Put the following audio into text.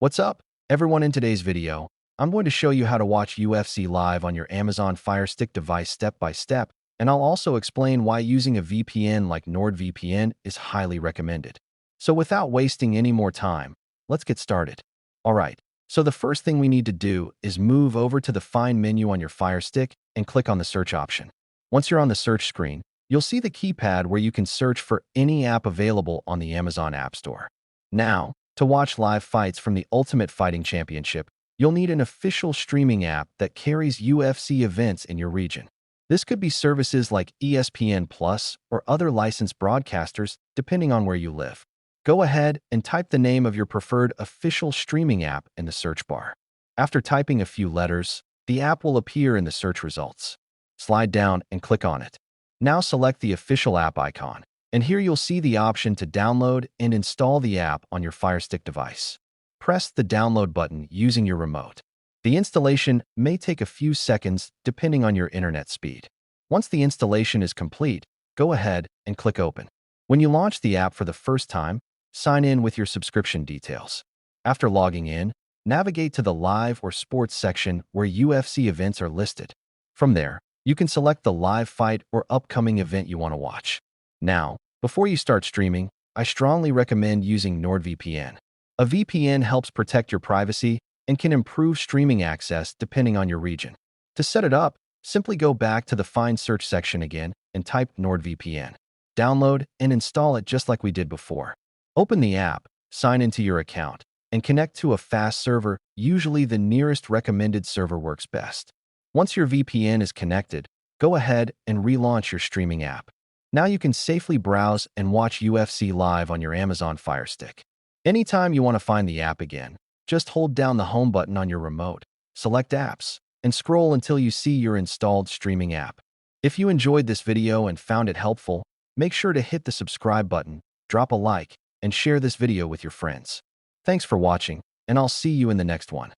What's up, everyone? In today's video, I'm going to show you how to watch UFC live on your Amazon FireStick device step by step, and I'll also explain why using a VPN like NordVPN is highly recommended. So without wasting any more time, let's get started. Alright, so the first thing we need to do is move over to the Find menu on your FireStick and click on the search option. Once you're on the search screen, you'll see the keypad where you can search for any app available on the Amazon App Store. Now, to watch live fights from the Ultimate Fighting Championship, you'll need an official streaming app that carries UFC events in your region. This could be services like ESPN Plus or other licensed broadcasters, depending on where you live. Go ahead and type the name of your preferred official streaming app in the search bar. After typing a few letters, the app will appear in the search results. Slide down and click on it. Now select the official app icon, and here you'll see the option to download and install the app on your FireStick device. Press the download button using your remote. The installation may take a few seconds depending on your internet speed. Once the installation is complete, go ahead and click Open. When you launch the app for the first time, sign in with your subscription details. After logging in, navigate to the Live or Sports section where UFC events are listed. From there, you can select the live fight or upcoming event you want to watch. Now, before you start streaming, I strongly recommend using NordVPN. A VPN helps protect your privacy and can improve streaming access depending on your region. To set it up, simply go back to the Find search section again and type NordVPN. Download and install it just like we did before. Open the app, sign into your account, and connect to a fast server. Usually the nearest recommended server works best. Once your VPN is connected, go ahead and relaunch your streaming app. Now you can safely browse and watch UFC live on your Amazon FireStick. Anytime you want to find the app again, just hold down the home button on your remote, select Apps, and scroll until you see your installed streaming app. If you enjoyed this video and found it helpful, make sure to hit the subscribe button, drop a like, and share this video with your friends. Thanks for watching, and I'll see you in the next one.